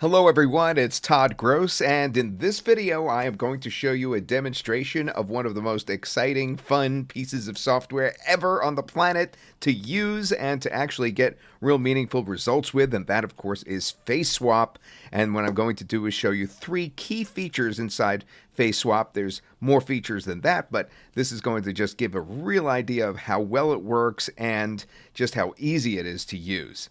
Hello everyone, it's Todd Gross, and in this video I am going to show you a demonstration of one of the most exciting, fun pieces of software ever on the planet to use and to actually get real meaningful results with, and that of course is FaceSwap. And what I'm going to do is show you three key features inside FaceSwap. There's more features than that, but this is going to just give a real idea of how well it works and just how easy it is to use.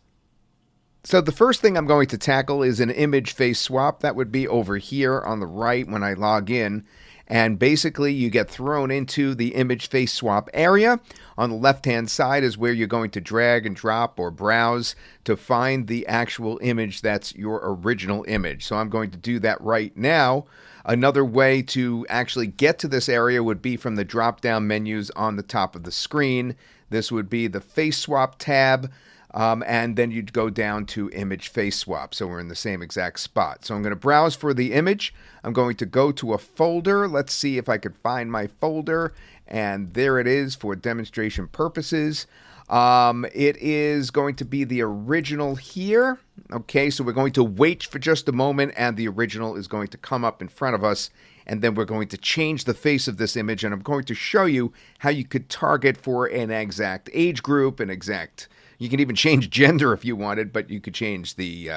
So the first thing I'm going to tackle is an image face swap. That would be over here on the right when I log in. And basically you get thrown into the image face swap area. On the left-hand side is where you're going to drag and drop or browse to find the actual image that's your original image. So I'm going to do that right now. Another way to actually get to this area would be from the drop-down menus on the top of the screen. This would be the face swap tab. And then you'd go down to image face swap. So we're in the same exact spot. So I'm going to browse for the image. I'm going to go to a folder. Let's see if I could find my folder. And there it is for demonstration purposes. It is going to be the original here. Okay, so we're going to wait for just a moment and the original is going to come up in front of us. And then we're going to change the face of this image. And I'm going to show you how you could target for an exact age group, you can even change gender if you wanted, but you could change the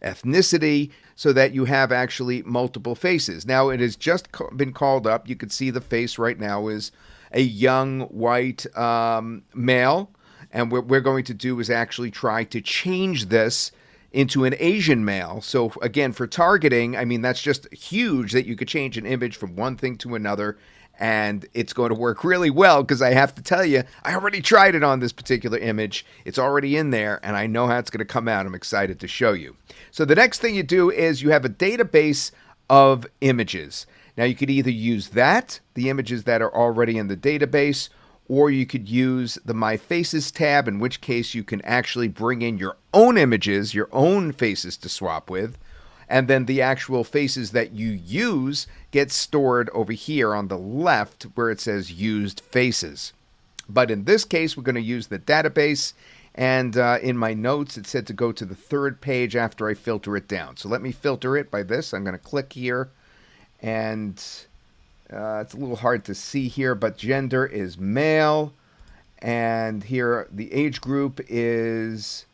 ethnicity so that you have actually multiple faces. Now, it has just been called up. You can see the face right now is a young white male. And what we're going to do is actually try to change this into an Asian male. So again, for targeting, I mean, that's just huge that you could change an image from one thing to another. And it's going to work really well because I have to tell you, I already tried it on this particular image. It's already in there, and I know how it's going to come out. I'm excited to show you. So the next thing you do is you have a database of images. Now, you could either use that, the images that are already in the database, or you could use the My Faces tab, in which case you can actually bring in your own images, your own faces to swap with. And then the actual faces that you use get stored over here on the left where it says used faces. But in this case, we're going to use the database. And in my notes, it said to go to the third page after I filter it down. So let me filter it by this. I'm going to click here. And it's a little hard to see here, but gender is male. And here the age group is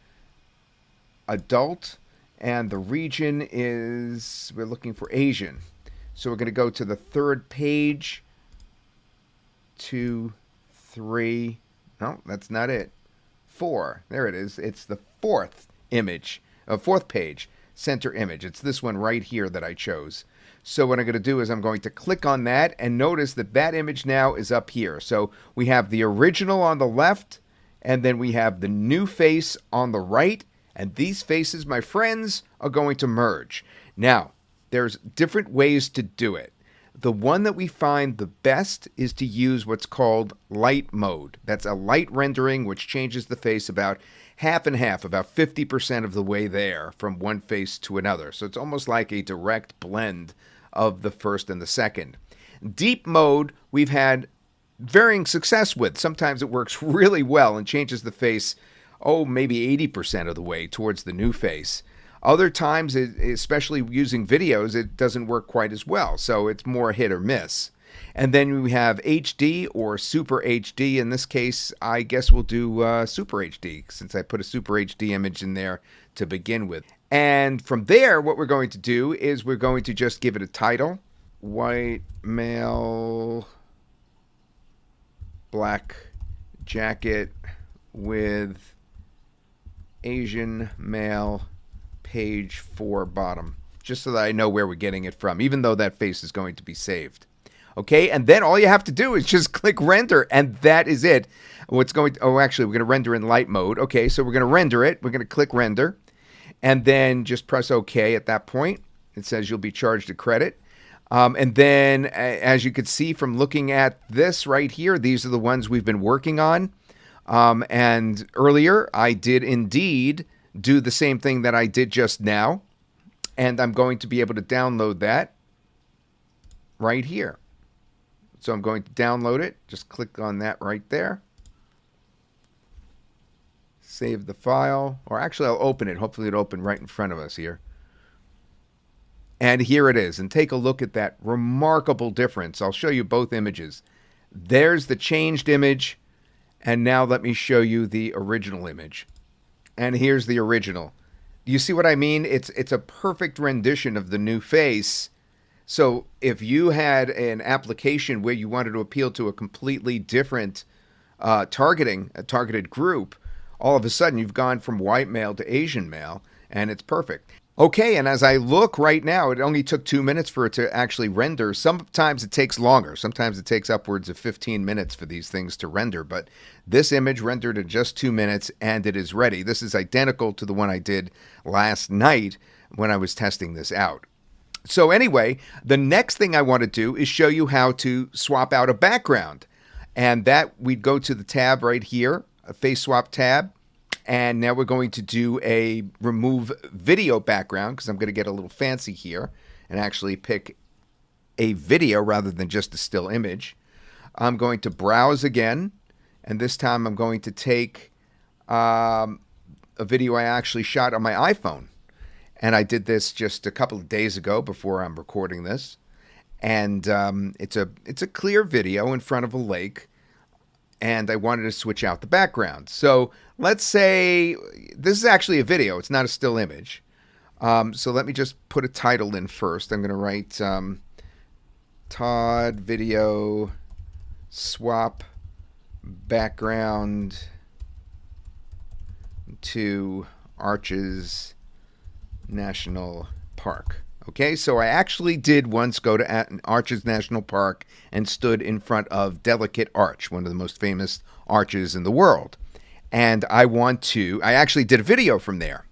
adult. And the region is, we're looking for Asian. So we're going to go to the third page. 2, 3. No, that's not it. 4. There it is. It's the fourth image. Fourth page. Center image. It's this one right here that I chose. So what I'm going to do is I'm going to click on that. And notice that that image now is up here. So we have the original on the left. And then we have the new face on the right. And these faces, my friends, are going to merge. Now, there's different ways to do it. The one that we find the best is to use what's called light mode. That's a light rendering which changes the face about half and half, about 50% of the way there from one face to another. So it's almost like a direct blend of the first and the second. Deep mode, we've had varying success with. Sometimes it works really well and changes the face maybe 80% of the way towards the new face. Other times, especially using videos, it doesn't work quite as well. So it's more hit or miss. And then we have HD or Super HD. In this case, I guess we'll do Super HD since I put a Super HD image in there to begin with. And from there, what we're going to do is we're going to just give it a title. White male, black jacket with Asian male, page 4 bottom, just so that I know where we're getting it from, even though that face is going to be saved. Okay, and then all you have to do is just click render, and that is it. Actually, we're going to render in light mode. Okay, so we're going to render it. We're going to click render, and then just press OK at that point. It says you'll be charged a credit. And then, as you could see from looking at this right here, these are the ones we've been working on. And earlier, I did indeed do the same thing that I did just now. And I'm going to be able to download that right here. So I'm going to download it. Just click on that right there. Save the file. Or actually, I'll open it. Hopefully, it'll open right in front of us here. And here it is. And take a look at that remarkable difference. I'll show you both images. There's the changed image. And now let me show you the original image. And here's the original. You see what I mean? It's a perfect rendition of the new face. So if you had an application where you wanted to appeal to a completely different a targeted group, all of a sudden you've gone from white male to Asian male, and it's perfect. Okay, and as I look right now, it only took 2 minutes for it to actually render. Sometimes it takes longer. Sometimes it takes upwards of 15 minutes for these things to render, but this image rendered in just 2 minutes, and it is ready. This is identical to the one I did last night when I was testing this out. So anyway, the next thing I want to do is show you how to swap out a background. And that we'd go to the tab right here, a FaceSwap tab. And now we're going to do a remove video background because I'm going to get a little fancy here and actually pick a video rather than just a still image. I'm going to browse again, and this time I'm going to take a video I actually shot on my iPhone. And I did this just a couple of days ago before I'm recording this. And it's a clear video in front of a lake. And I wanted to switch out the background. So let's say this is actually a video. It's not a still image. So let me just put a title in first. I'm going to write Todd video swap background to Arches National Park. Okay, so I actually did once go to Arches National Park and stood in front of Delicate Arch, one of the most famous arches in the world. And I actually did a video from there.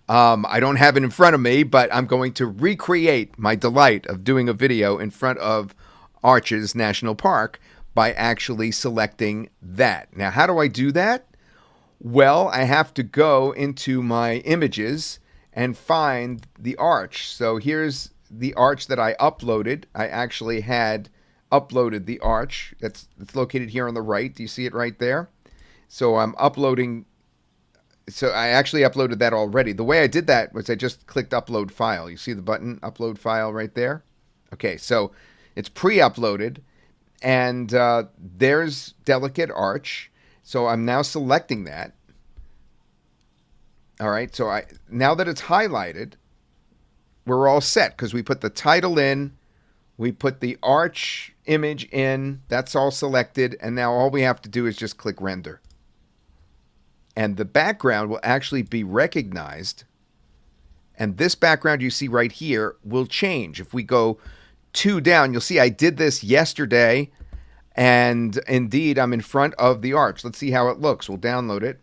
I don't have it in front of me, but I'm going to recreate my delight of doing a video in front of Arches National Park by actually selecting that. Now, how do I do that? Well, I have to go into my images and find the arch. So here's the arch that I uploaded. I actually had uploaded the arch. It's located here on the right. Do you see it right there? So I'm uploading. So I actually uploaded that already. The way I did that was I just clicked upload file. You see the button upload file right there? Okay, so it's pre-uploaded, and there's Delicate Arch. So I'm now selecting that. All right, so now that it's highlighted, we're all set because we put the title in, we put the arch image in, that's all selected, and now all we have to do is just click render. And the background will actually be recognized, and this background you see right here will change. If we go 2 down, you'll see I did this yesterday, and indeed I'm in front of the arch. Let's see how it looks. We'll download it.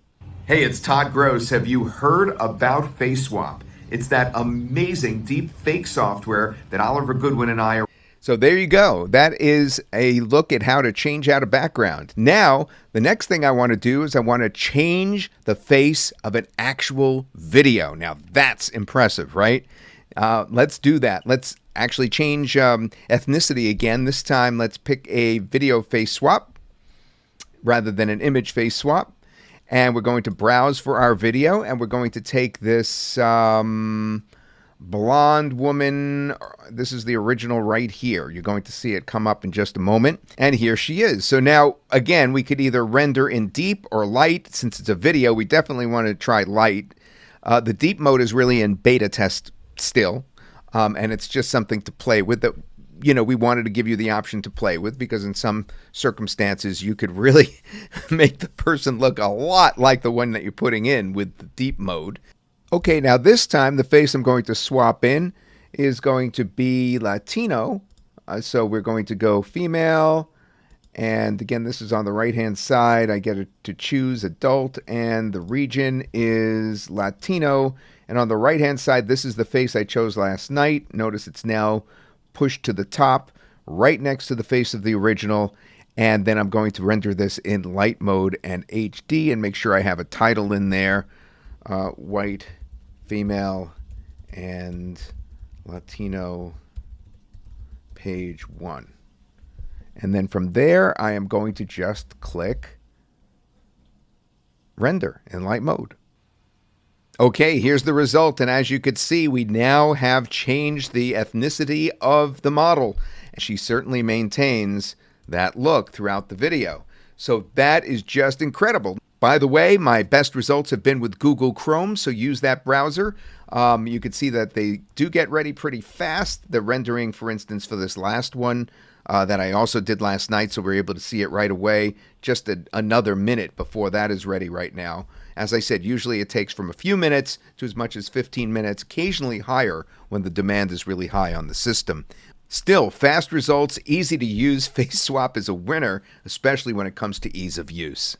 Hey, it's Todd Gross. Have you heard about FaceSwap? It's that amazing deep fake software that Oliver Goodwin and I are. So there you go. That is a look at how to change out a background. Now, the next thing I want to do is I want to change the face of an actual video. Now, that's impressive, right? Let's do that. Let's actually change ethnicity again. This time, let's pick a video face swap rather than an image face swap. And we're going to browse for our video, and we're going to take this blonde woman. This is the original right here. You're going to see it come up in just a moment. And here she is. So now, again, we could either render in deep or light. Since it's a video, we definitely want to try light. The deep mode is really in beta test still, and it's just something to play with that. We wanted to give you the option to play with because in some circumstances you could really make the person look a lot like the one that you're putting in with the deep mode. Okay, now this time the face I'm going to swap in is going to be Latino. So we're going to go female. And again, this is on the right-hand side. I get to choose adult, and the region is Latino. And on the right-hand side, this is the face I chose last night. Notice it's now pushed to the top, right next to the face of the original, and then I'm going to render this in light mode and HD and make sure I have a title in there, white, female, and Latino, page 1. And then from there, I am going to just click render in light mode. Okay, here's the result, and as you could see, we now have changed the ethnicity of the model. She certainly maintains that look throughout the video. So that is just incredible. By the way, my best results have been with Google Chrome, so use that browser. You can see that they do get ready pretty fast. The rendering, for instance, for this last one that I also did last night, so we're able to see it right away. Just another minute before that is ready right now. As I said, usually it takes from a few minutes to as much as 15 minutes, occasionally higher when the demand is really high on the system. Still, fast results, easy to use. FaceSwap is a winner, especially when it comes to ease of use.